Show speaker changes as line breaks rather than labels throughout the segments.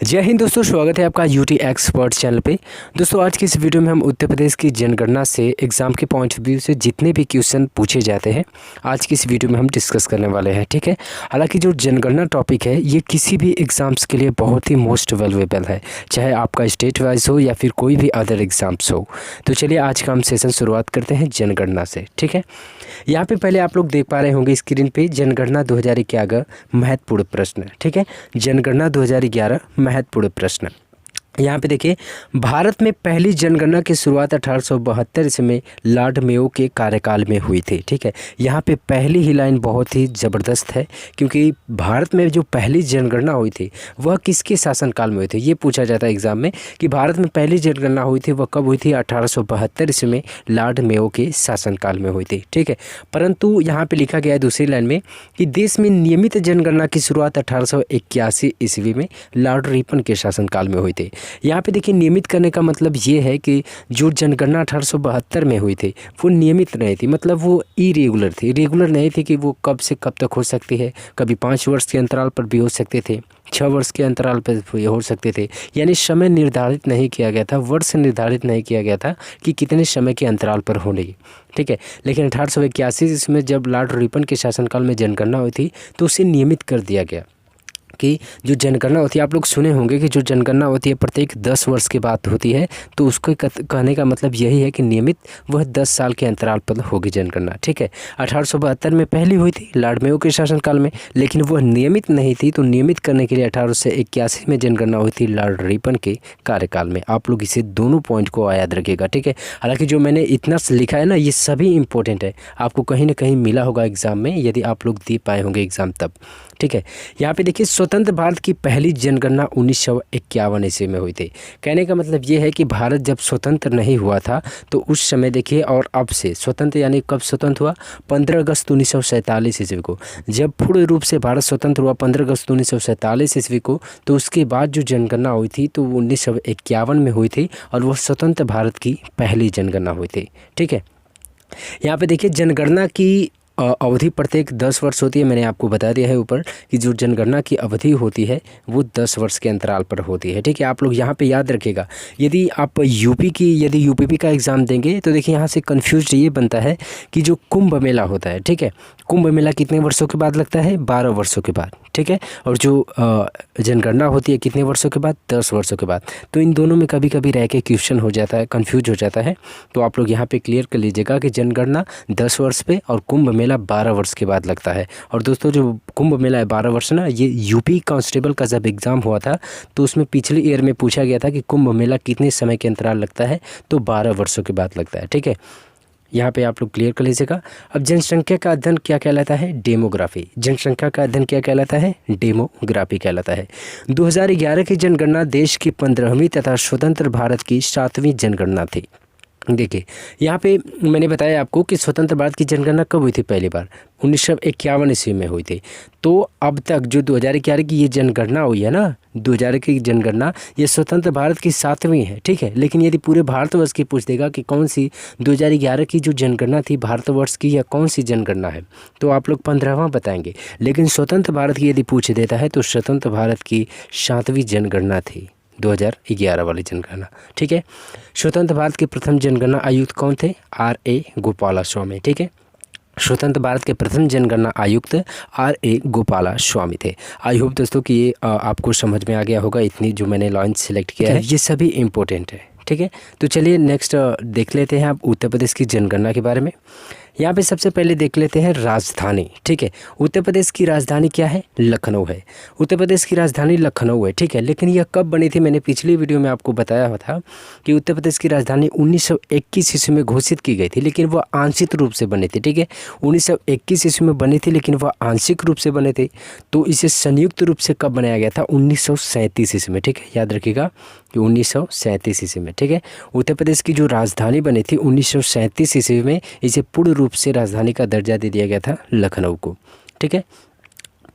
जय हिंद दोस्तों, स्वागत है आपका यूटी एक्सपर्ट चैनल पे। दोस्तों आज की इस वीडियो में हम उत्तर प्रदेश की जनगणना से एग्ज़ाम के पॉइंट ऑफ व्यू से जितने भी क्वेश्चन पूछे जाते हैं आज की इस वीडियो में हम डिस्कस करने वाले हैं। ठीक है, हालांकि जो जनगणना टॉपिक है ये किसी भी एग्ज़ाम्स के लिए बहुत ही मोस्ट वैल्यूएबल है, चाहे आपका स्टेट वाइज हो या फिर कोई भी अदर एग्ज़ाम्स हो। तो चलिए आज का हम सेशन शुरुआत करते हैं जनगणना से। ठीक है, यहाँ पे पहले आप लोग देख पा रहे होंगे स्क्रीन पे जनगणना 2011 महत्वपूर्ण प्रश्न। ठीक है, जनगणना 2011 महत्वपूर्ण प्रश्न। यहाँ पे देखिए, भारत में पहली जनगणना की शुरुआत 1872 ईस्वी में लॉर्ड मेयो के कार्यकाल में हुई थी। ठीक है, यहाँ पे पहली ही लाइन बहुत ही ज़बरदस्त है, क्योंकि भारत में जो पहली जनगणना हुई थी वह किसके शासनकाल में हुई थी। ये पूछा जाता है एग्ज़ाम में कि भारत में पहली जनगणना हुई थी वह कब हुई थी। 1872 ईस्वी में लॉर्ड मेयो के शासनकाल में हुई थी। ठीक है, परंतु यहाँ पर लिखा गया है दूसरी लाइन में कि देश में नियमित जनगणना की शुरुआत 1881 ईस्वी में लॉर्ड रिपन के शासनकाल में हुई थी। यहाँ पे देखिए, नियमित करने का मतलब ये है कि जो जनगणना 1872 में हुई थी वो नियमित नहीं थी, मतलब वो इरेगुलर थी। रेगुलर नहीं थी कि वो कब से कब तक हो सकती है, कभी 5 वर्ष के अंतराल पर भी हो सकते थे, 6 वर्ष के अंतराल पर भी हो सकते थे। यानी समय निर्धारित नहीं किया गया था, वर्ष निर्धारित नहीं किया गया था कि कितने समय के अंतराल पर होने। ठीक है, लेकिन 1881 इसमें जब लॉर्ड रिपन के शासनकाल में जनगणना हुई थी तो उसे नियमित कर दिया गया कि जो जनगणना होती है, आप लोग सुने होंगे कि जो जनगणना होती है प्रत्येक 10 वर्ष के बाद होती है, तो उसको कहने का मतलब यही है कि नियमित वह 10 साल के अंतराल पर होगी जनगणना। ठीक है, 1872 में पहली हुई थी लॉर्ड मेयो के शासनकाल में, लेकिन वह नियमित नहीं थी, तो नियमित करने के लिए 1881 में जनगणना हुई थी लॉर्ड रिपन के कार्यकाल में। आप लोग इसे दोनों पॉइंट को याद रखिएगा। ठीक है, हालांकि जो मैंने इतना लिखा है ना, ये सभी इंपॉर्टेंट है, आपको कहीं ना कहीं मिला होगा एग्जाम में, यदि आप लोग दे पाए होंगे एग्जाम तब। ठीक है, यहाँ पे देखिए, स्वतंत्र भारत की पहली जनगणना 1951 ईस्वी में हुई थी। कहने का मतलब ये है कि भारत जब स्वतंत्र नहीं हुआ था तो उस समय देखिए, और अब से स्वतंत्र यानी कब स्वतंत्र हुआ, 15 अगस्त 1947 ईस्वी को। जब पूर्ण रूप से भारत स्वतंत्र हुआ 15 अगस्त 1947 ईस्वी को, तो उसके बाद जो जनगणना हुई थी तो 1951 में हुई थी, और वो स्वतंत्र भारत की पहली जनगणना हुई थी। ठीक है, यहाँ पे देखिए, जनगणना की अवधि प्रत्येक 10 वर्ष होती है। मैंने आपको बता दिया है ऊपर कि जो जनगणना की अवधि होती है वो 10 वर्ष के अंतराल पर होती है। ठीक है, आप लोग यहाँ पे याद रखिएगा। यदि आप यदि यूपीपी का एग्ज़ाम देंगे तो देखिए, यहाँ से कन्फ्यूज ये बनता है कि जो कुंभ मेला होता है, ठीक है, कुंभ मेला कितने वर्षों के बाद लगता है, 12 वर्षों के बाद। ठीक है, और जो जनगणना होती है कितने वर्षों के बाद, 10 वर्षों के बाद। तो इन दोनों में कभी कभी रह के क्वेश्चन हो जाता है, कन्फ्यूज हो जाता है। तो आप लोग यहाँ पे क्लियर कर लीजिएगा कि जनगणना 10 वर्ष पे और कुंभ मेला 12 वर्ष के बाद लगता है। और दोस्तों, जो कुंभ मेला है 12 वर्ष ना, ये यूपी कांस्टेबल का जब एग्ज़ाम हुआ था तो उसमें पिछले ईयर में पूछा गया था कि कुंभ मेला कितने समय के अंतराल लगता है, तो 12 वर्षों के बाद लगता है। ठीक है, यहाँ पे आप लोग क्लियर कर लीजिएगा। अब जनसंख्या का अध्ययन क्या कहलाता है, डेमोग्राफी। जनसंख्या का अध्ययन क्या कहलाता है, डेमोग्राफी कहलाता है। 2011 की जनगणना देश की 15वीं तथा स्वतंत्र भारत की 7वीं जनगणना थी। देखिए, यहाँ पे मैंने बताया आपको कि स्वतंत्र भारत की जनगणना कब हुई थी, पहली बार 1951 ईस्वी में हुई थी। तो अब तक जो 2011 की ये जनगणना हुई है ना, 2000 की जनगणना, ये स्वतंत्र भारत की 7वीं है। ठीक है, लेकिन यदि पूरे भारतवर्ष की पूछ देगा कि कौन सी 2011 की जो जनगणना थी भारतवर्ष की, या कौन सी जनगणना है, तो आप लोग 15वां बताएंगे। लेकिन स्वतंत्र भारत की यदि पूछ देता है तो स्वतंत्र भारत की 7वीं जनगणना थी, 2011 वाली जनगणना। ठीक है, स्वतंत्र भारत के प्रथम जनगणना आयुक्त कौन थे, R.A. गोपालास्वामी। ठीक है, स्वतंत्र भारत के प्रथम जनगणना आयुक्त R.A. गोपालास्वामी थे। आई होप दोस्तों कि ये आपको समझ में आ गया होगा। इतनी जो मैंने लाइन सेलेक्ट किया है ये सभी इम्पोर्टेंट है। ठीक है, तो चलिए नेक्स्ट देख लेते हैं आप उत्तर प्रदेश की जनगणना के बारे में। यहाँ पे सबसे पहले देख लेते हैं राजधानी। ठीक है, उत्तर प्रदेश की राजधानी क्या है, लखनऊ है। उत्तर प्रदेश की राजधानी लखनऊ है। ठीक है, लेकिन यह कब बनी थी, मैंने पिछली वीडियो में आपको बताया हुआ था कि उत्तर प्रदेश की राजधानी 1921 ईस्वी में घोषित की गई थी, लेकिन वह आंशिक रूप से बनी थी। ठीक है, 1921 ईस्वी में बनी थी, लेकिन वह आंशिक रूप से बने थे। तो इसे संयुक्त रूप से कब बनाया गया था, 1937 ईस्वी में। ठीक है, याद रखिएगा कि 1937 ईस्वी में। ठीक है, उत्तर प्रदेश की जो राजधानी बनी थी 1937 ईस्वी में, इसे पूर्ण रूप से राजधानी का दर्जा दे दिया गया था लखनऊ को। ठीक है,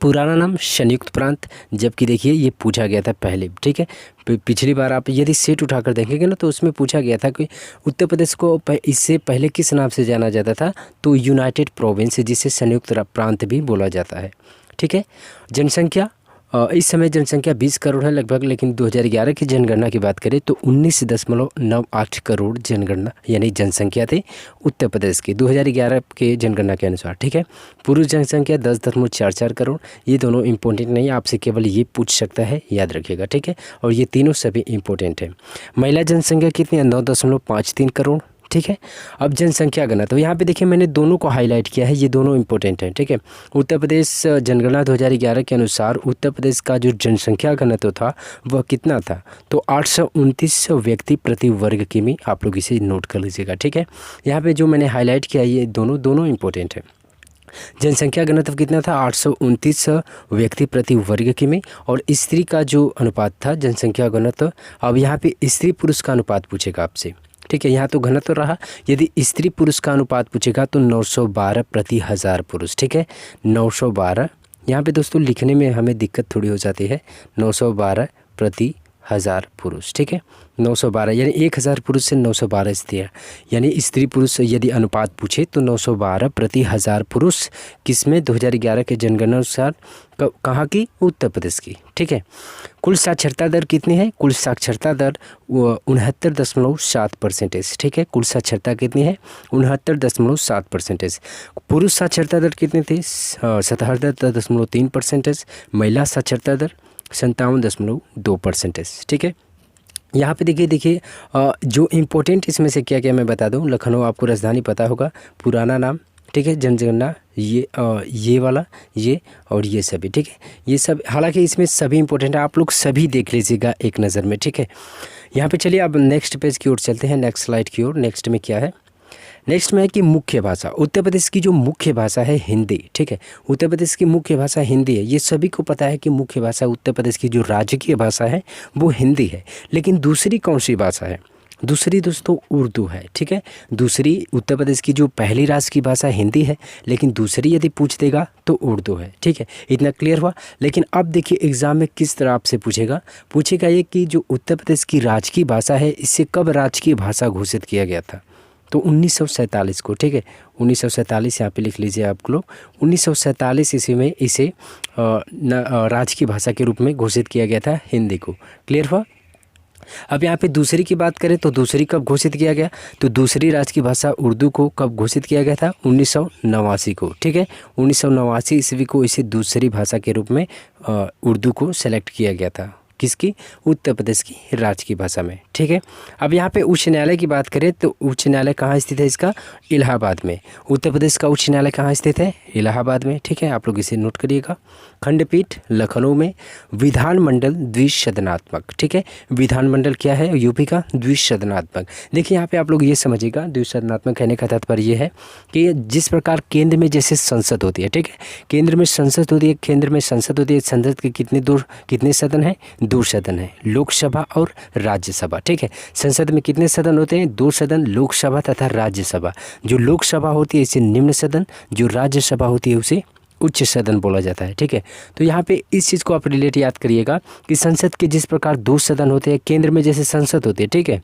पुराना नाम संयुक्त प्रांत, जबकि देखिए ये पूछा गया था पहले। ठीक है, पिछली बार आप यदि सेट उठाकर देखेंगे ना तो उसमें पूछा गया था कि उत्तर प्रदेश को इससे पहले किस नाम से जाना जाता था, तो यूनाइटेड प्रोविंस, जिसे संयुक्त प्रांत भी बोला जाता है। ठीक है, जनसंख्या इस समय जनसंख्या 20 करोड़ है लगभग, लेकिन 2011 की जनगणना की बात करें तो 19.98 करोड़ जनगणना यानी जनसंख्या थे उत्तर प्रदेश की 2011 के जनगणना के अनुसार। ठीक है, पुरुष जनसंख्या 10.44 करोड़। ये दोनों इंपॉर्टेंट नहीं है, आपसे केवल ये पूछ सकता है, याद रखिएगा। ठीक है, और ये तीनों सभी इंपॉर्टेंट है। महिला जनसंख्या कितनी है? 9.53 करोड़। ठीक है, अब जनसंख्या गणना, तो यहाँ पे देखिए मैंने दोनों को हाईलाइट किया है, ये दोनों इंपॉर्टेंट हैं। ठीक है, उत्तर प्रदेश जनगणना 2011 के अनुसार उत्तर प्रदेश का जो जनसंख्या घनत्व था वह कितना था? तो 829 व्यक्ति प्रति वर्ग किमी। आप लोग इसे नोट कर लीजिएगा। ठीक है, यहाँ पे जो मैंने हाईलाइट किया ये दोनों इंपॉर्टेंट है। जनसंख्या घनत्व कितना था? 829 व्यक्ति प्रति वर्ग किमी। और स्त्री का जो अनुपात था जनसंख्या घनत्व, अब यहाँ पे स्त्री पुरुष का अनुपात पूछेगा आपसे। ठीक है, यहाँ तो घनत्व रहा, यदि स्त्री पुरुष का अनुपात पूछेगा तो 912 प्रति हज़ार पुरुष। ठीक है, 912। यहाँ पे दोस्तों लिखने में हमें दिक्कत थोड़ी हो जाती है, 912 प्रति हज़ार पुरुष। ठीक है, 912 यानी 1000 पुरुष से 912 स्त्रियाँ, यानी स्त्री पुरुष यदि अनुपात पूछे तो 912 प्रति हज़ार पुरुष। किसमें? 2011 के जनगणना अनुसार कहाँ की? उत्तर प्रदेश की। ठीक है, कुल साक्षरता दर कितनी है? कुल साक्षरता दर 69.7%। ठीक है, कुल साक्षरता कितनी है? 69.7%। पुरुष साक्षरता दर कितनी थी? 77.3%। महिला साक्षरता दर 57.2%। ठीक है, यहाँ पे देखिए जो इम्पोर्टेंट इसमें से क्या क्या मैं बता दूँ। लखनऊ आपको राजधानी पता होगा, पुराना नाम। ठीक है, जनगणना ये वाला, ये और ये सभी। ठीक है, ये सब हालांकि इसमें सभी इंपॉर्टेंट है, आप लोग सभी देख लीजिएगा एक नज़र में। ठीक है, यहाँ पे चलिए अब नेक्स्ट पेज की ओर चलते हैं, नेक्स्ट स्लाइड की ओर। नेक्स्ट में क्या है? नेक्स्ट में है कि मुख्य भाषा। उत्तर प्रदेश की जो मुख्य भाषा है हिंदी। ठीक है, उत्तर प्रदेश की मुख्य भाषा हिंदी है, ये सभी को पता है कि मुख्य भाषा उत्तर प्रदेश की जो राजकीय भाषा है वो हिंदी है। लेकिन दूसरी कौन सी भाषा है? दूसरी दोस्तों उर्दू है। ठीक है, दूसरी उत्तर प्रदेश की जो पहली राष्ट्र की भाषा हिंदी है, लेकिन दूसरी यदि पूछ देगा तो उर्दू है। ठीक है, इतना क्लियर हुआ। लेकिन अब देखिए एग्जाम में किस तरह आपसे पूछेगा ये कि जो उत्तर प्रदेश की राजकीय भाषा है इसे कब राजकीय भाषा घोषित किया गया था? तो 1947 को। ठीक है, 1947 यहाँ पे लिख लीजिए आप लोग। 1947 ईस्वी में इसे राजकीय भाषा के रूप में घोषित किया गया था, हिंदी को। क्लियर हुआ? अब यहाँ पे दूसरी की बात करें तो दूसरी कब घोषित किया गया? तो दूसरी राजकीय भाषा उर्दू को कब घोषित किया गया था? 1989 को। ठीक है, 1989 ईस्वी को इसे दूसरी भाषा के रूप में उर्दू को सेलेक्ट किया गया था। किसकी? उत्तर प्रदेश की राजकीय भाषा में। ठीक है, अब यहाँ पे उच्च न्यायालय की बात करें तो उच्च न्यायालय कहाँ स्थित है इसका? इलाहाबाद में। उत्तर प्रदेश का उच्च न्यायालय कहाँ स्थित है? इलाहाबाद में। ठीक है, आप लोग इसे नोट करिएगा। खंडपीठ लखनऊ में। विधानमंडल द्विसदनात्मक। ठीक है, विधानमंडल क्या है? यूपी का द्विसदनात्मक। देखिए यहाँ पे आप लोग ये समझिएगा, द्विसदनात्मक कहने का तात्पर्य ये है कि जिस प्रकार केंद्र में जैसे संसद होती है। ठीक है, केंद्र में संसद होती है, संसद के कितने सदन हैं? 2 सदन है, लोकसभा और राज्यसभा। ठीक है, संसद में कितने सदन होते हैं? 2 सदन, लोकसभा तथा राज्यसभा। जो लोकसभा होती है इसे निम्न सदन, जो राज्यसभा होती है उसे उच्च सदन बोला जाता है। ठीक है, तो यहाँ पे इस चीज़ को आप रिलेट याद करिएगा कि संसद के जिस प्रकार 2 सदन होते हैं, केंद्र में जैसे संसद होती है। ठीक है,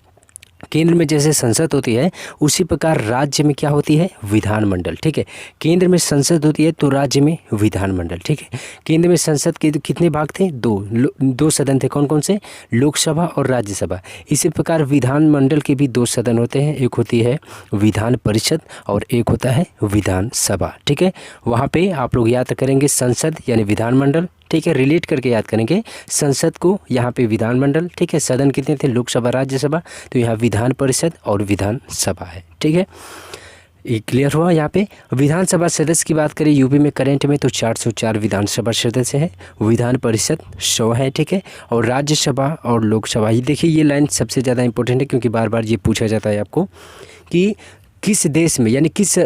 केंद्र में जैसे संसद होती है उसी प्रकार राज्य में क्या होती है? विधानमंडल। ठीक है, केंद्र में संसद होती है तो राज्य में विधानमंडल। ठीक है, केंद्र में संसद के कितने भाग थे? 2 सदन थे। कौन कौन से? लोकसभा और राज्यसभा। इसी प्रकार विधानमंडल के भी 2 सदन होते हैं, एक होती है विधान परिषद और एक होता है विधानसभा। ठीक है, वहाँ पे आप लोग याद करेंगे संसद यानी विधानमंडल। ठीक है, रिलेट करके याद करेंगे संसद को, यहाँ पे विधानमंडल। ठीक है, सदन कितने थे? लोकसभा राज्यसभा, तो यहाँ विधान परिषद और विधानसभा है। ठीक है, ये क्लियर हुआ। यहाँ पे विधानसभा सदस्य की बात करें यूपी में करंट में तो 404 विधानसभा सदस्य हैं, विधान परिषद 100 है। ठीक है, और राज्यसभा और लोकसभा, ये देखिए ये लाइन सबसे ज़्यादा इंपॉर्टेंट है क्योंकि बार बार ये पूछा जाता है आपको कि किस देश में यानी किस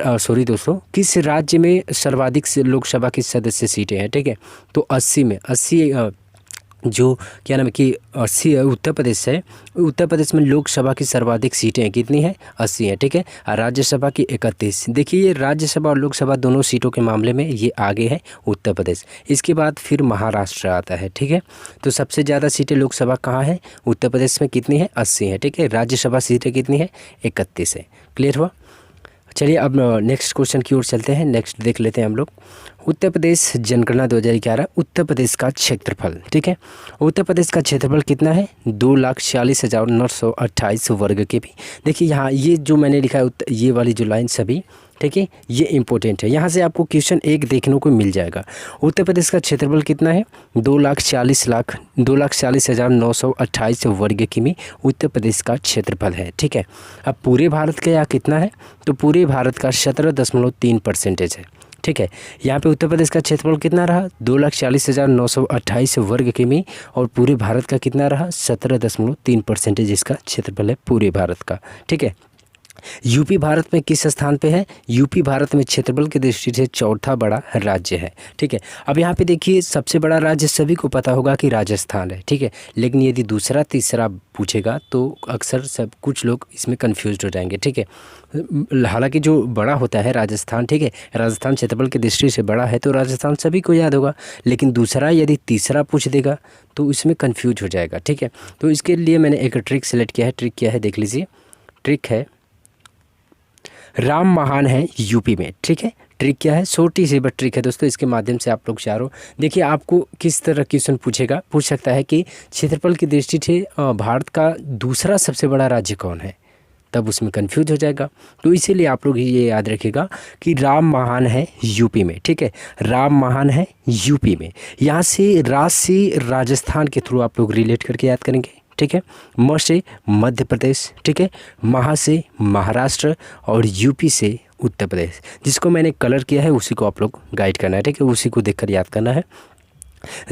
राज्य में सर्वाधिक लोकसभा की सदस्य सीटें हैं। ठीक है, तो 80 में 80 जो क्या नाम है कि 80 उत्तर प्रदेश है। उत्तर प्रदेश में लोकसभा की सर्वाधिक सीटें कितनी हैं? 80 हैं। ठीक है, राज्यसभा की 31। देखिए ये राज्यसभा और लोकसभा दोनों सीटों के मामले में ये आगे है उत्तर प्रदेश। इसके बाद फिर महाराष्ट्र आता है। ठीक है, तो सबसे ज़्यादा सीटें लोकसभा कहाँ है? उत्तर प्रदेश में कितनी है? 80 है। ठीक है, राज्यसभा सीटें कितनी है? 31 है। क्लियर हुआ? चलिए अब नेक्स्ट क्वेश्चन की ओर चलते हैं। नेक्स्ट देख लेते हैं हम लोग। उत्तर प्रदेश जनगणना 2011 उत्तर प्रदेश का क्षेत्रफल, ठीक है। उत्तर प्रदेश का क्षेत्रफल कितना है? 2,46,928 वर्ग के भी। देखिए यहाँ ये जो मैंने लिखा है ये वाली जो लाइन सभी, ठीक है, ये इंपॉर्टेंट है। यहाँ से आपको क्वेश्चन एक देखने को मिल जाएगा। उत्तर प्रदेश का क्षेत्रफल कितना है? 2,46,928 वर्ग किमी उत्तर प्रदेश का क्षेत्रफल है, ठीक है। अब पूरे भारत का यहाँ कितना है? तो पूरे भारत का 17.3% है, ठीक है। यहाँ पे उत्तर प्रदेश का क्षेत्रफल कितना रहा? 2,46,928 वर्ग किमी और पूरे भारत का कितना रहा? 17.3% इसका क्षेत्रफल है पूरे भारत का, ठीक है। यूपी भारत में किस स्थान पे है? यूपी भारत में क्षेत्रफल की दृष्टि से चौथा बड़ा राज्य है, ठीक है। अब यहाँ पे देखिए सबसे बड़ा राज्य सभी को पता होगा कि राजस्थान है, ठीक है। लेकिन यदि दूसरा तीसरा पूछेगा तो अक्सर सब कुछ लोग इसमें कंफ्यूज हो जाएंगे, ठीक है। हालांकि जो बड़ा होता है राजस्थान, ठीक है, राजस्थान क्षेत्रफल की दृष्टि से बड़ा है तो राजस्थान सभी को याद होगा। लेकिन दूसरा यदि तीसरा पूछ देगा तो इसमें कन्फ्यूज हो जाएगा, ठीक है। तो इसके लिए मैंने एक ट्रिक सेलेक्ट किया है। ट्रिक क्या है देख लीजिए। ट्रिक है राम महान है यूपी में, ठीक है। ट्रिक क्या है? छोटी सी बट ट्रिक है दोस्तों, इसके माध्यम से आप लोग चारों देखिए आपको किस तरह क्वेश्चन पूछ सकता है कि क्षेत्रफल की दृष्टि से भारत का दूसरा सबसे बड़ा राज्य कौन है, तब उसमें कंफ्यूज हो जाएगा। तो इसीलिए आप लोग ये याद रखिएगा कि राम महान है यूपी में, ठीक है। राम महान है यूपी में। यहाँ से राज से राजस्थान के थ्रू आप लोग रिलेट करके याद करेंगे, ठीक है। म से मध्य प्रदेश, ठीक है। महा से महाराष्ट्र और यूपी से उत्तर प्रदेश। जिसको मैंने कलर किया है उसी को आप लोग गाइड करना है, ठीक है, उसी को देखकर याद करना है।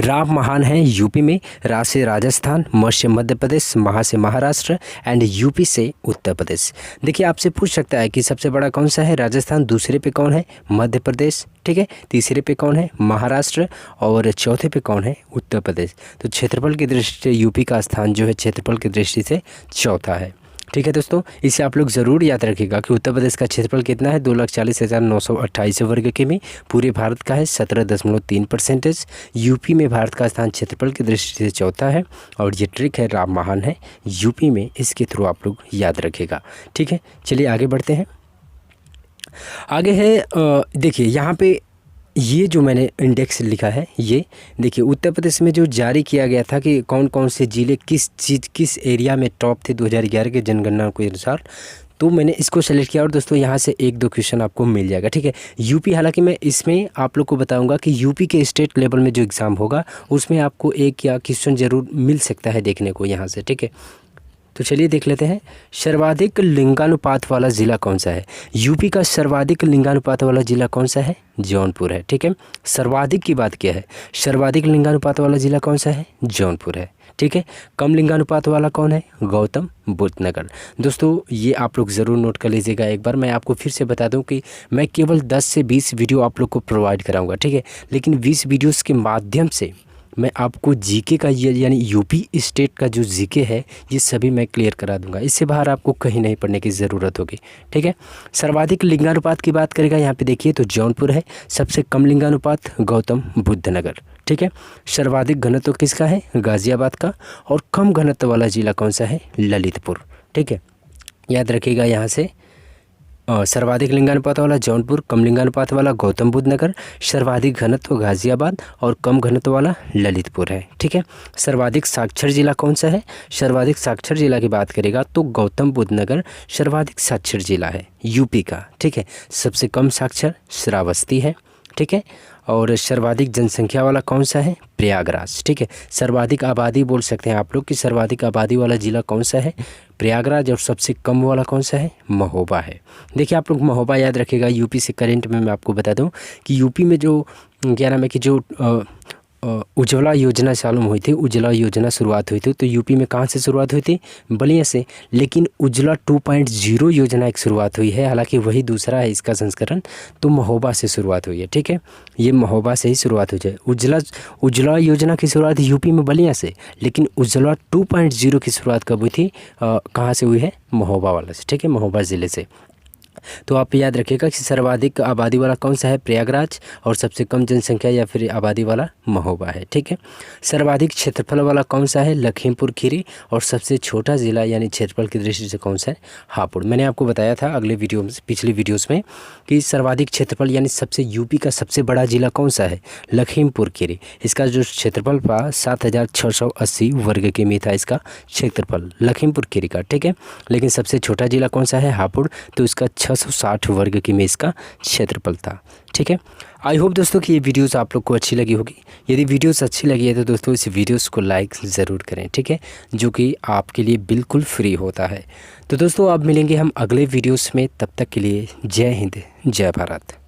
राम महान है यूपी में, रा से राजस्थान, म से मध्य प्रदेश, महा से महाराष्ट्र एंड यूपी से उत्तर प्रदेश। देखिए आपसे पूछ सकता है कि सबसे बड़ा कौन सा है? राजस्थान। दूसरे पे कौन है? मध्य प्रदेश, ठीक है। तीसरे पे कौन है? महाराष्ट्र और चौथे पे कौन है? उत्तर प्रदेश। तो क्षेत्रफल की दृष्टि से यूपी का स्थान जो है क्षेत्रफल की दृष्टि से चौथा है, ठीक है दोस्तों। इसे आप लोग ज़रूर याद रखिएगा कि उत्तर प्रदेश का क्षेत्रफल कितना है? 2,46,928 वर्ग किमी। पूरे भारत का है 17.3%। यूपी में भारत का स्थान क्षेत्रफल की दृष्टि से चौथा है और ये ट्रिक है राम महान है यूपी में, इसके थ्रू आप लोग याद रखिएगा, ठीक है। चलिए आगे बढ़ते हैं। आगे है देखिए यहाँ पे ये जो मैंने इंडेक्स लिखा है ये देखिए उत्तर प्रदेश में जो जारी किया गया था कि कौन कौन से ज़िले किस एरिया में टॉप थे 2011 के जनगणना के अनुसार, तो मैंने इसको सेलेक्ट किया और दोस्तों यहाँ से एक दो क्वेश्चन आपको मिल जाएगा, ठीक है। यूपी, हालांकि मैं इसमें आप लोग को बताऊंगा कि यूपी के स्टेट लेवल में जो एग्ज़ाम होगा उसमें आपको एक या क्वेश्चन ज़रूर मिल सकता है देखने को यहाँ से, ठीक है। तो चलिए देख लेते हैं। सर्वाधिक लिंगानुपात वाला ज़िला कौन सा है? यूपी का सर्वाधिक लिंगानुपात वाला ज़िला कौन सा है? जौनपुर है, ठीक है। सर्वाधिक की बात क्या है? सर्वाधिक लिंगानुपात वाला ज़िला कौन सा है? जौनपुर है, ठीक है। कम लिंगानुपात वाला कौन है? गौतम बुद्ध नगर। दोस्तों ये आप लोग ज़रूर नोट कर लीजिएगा। एक बार मैं आपको फिर से बता दूं कि मैं केवल 10 से 20 वीडियो आप लोग को प्रोवाइड कराऊंगा, ठीक है। लेकिन 20 वीडियोज़ के माध्यम से मैं आपको जीके का ये यानी यूपी स्टेट का जो जीके है ये सभी मैं क्लियर करा दूंगा। इससे बाहर आपको कहीं नहीं पढ़ने की ज़रूरत होगी, ठीक है। सर्वाधिक लिंगानुपात की बात करेगा यहाँ पे देखिए तो जौनपुर है। सबसे कम लिंगानुपात गौतम बुद्ध नगर, ठीक है। सर्वाधिक घनत्व किसका है? गाज़ियाबाद का। और कम घनत्व वाला ज़िला कौन सा है? ललितपुर, ठीक है। याद रखिएगा यहाँ से सर्वाधिक लिंगानुपात वाला जौनपुर, कम लिंगानुपात वाला गौतम बुद्ध नगर, सर्वाधिक घनत्व गाज़ियाबाद और कम घनत्व वाला ललितपुर है, ठीक है। सर्वाधिक साक्षर जिला कौन सा है? सर्वाधिक साक्षर जिला की बात करेगा तो गौतम बुद्ध नगर सर्वाधिक साक्षर जिला है यूपी का, ठीक है। सबसे कम साक्षर श्रावस्ती है, ठीक है। और सर्वाधिक जनसंख्या वाला कौन सा है? प्रयागराज, ठीक है। सर्वाधिक आबादी बोल सकते हैं आप लोग कि सर्वाधिक आबादी वाला ज़िला कौन सा है? प्रयागराज। और सबसे कम वाला कौन सा है? महोबा है। देखिए आप लोग महोबा याद रखिएगा। यूपी से करंट में मैं आपको बता दूं कि यूपी में जो क्या नाम है कि जो उज्ज्वला योजना चालू हुई थी, उज्ज्वला योजना शुरुआत हुई थी तो यूपी में कहाँ से शुरुआत हुई थी? बलिया से। लेकिन उज्ज्वला 2.0 योजना एक शुरुआत हुई है, हालांकि वही दूसरा है इसका संस्करण, तो महोबा से शुरुआत हुई है, ठीक है। ये महोबा से ही शुरुआत हुई है। उज्ज्वला योजना की शुरुआत यूपी में बलिया से, लेकिन उज्ज्वला 2.0 की शुरुआत कब हुई थी? कहाँ से हुई है? महोबा वाला से, ठीक है, महोबा ज़िले से। तो आप याद रखिएगा कि सर्वाधिक आबादी वाला कौन सा है, प्रयागराज, और सबसे कम जनसंख्या या फिर आबादी वाला महोबा है। ठीक है। सर्वाधिक क्षेत्रफल वाला कौन सा है, लखीमपुर खीरी, और सबसे छोटा ज़िला यानी क्षेत्रफल की दृष्टि से कौन सा है, हापुड़। मैंने आपको बताया था अगले वीडियो में, पिछली वीडियोस में, कि सर्वाधिक क्षेत्रफल यानी सबसे यूपी का सबसे बड़ा ज़िला कौन सा है, लखीमपुर खीरी। इसका जो क्षेत्रफल था 7,680 वर्ग किमी था इसका क्षेत्रफल लखीमपुर खीरी का। ठीक है। लेकिन सबसे छोटा ज़िला कौन सा है, हापुड़, तो इसका 660 वर्ग किमी इसका क्षेत्रफल था। ठीक है। आई होप दोस्तों कि ये वीडियोस आप लोग को अच्छी लगी होगी। यदि वीडियोस अच्छी लगी है तो दोस्तों इस वीडियोस को लाइक ज़रूर करें। ठीक है, जो कि आपके लिए बिल्कुल फ्री होता है। तो दोस्तों अब मिलेंगे हम अगले वीडियोस में, तब तक के लिए जय हिंद, जय भारत।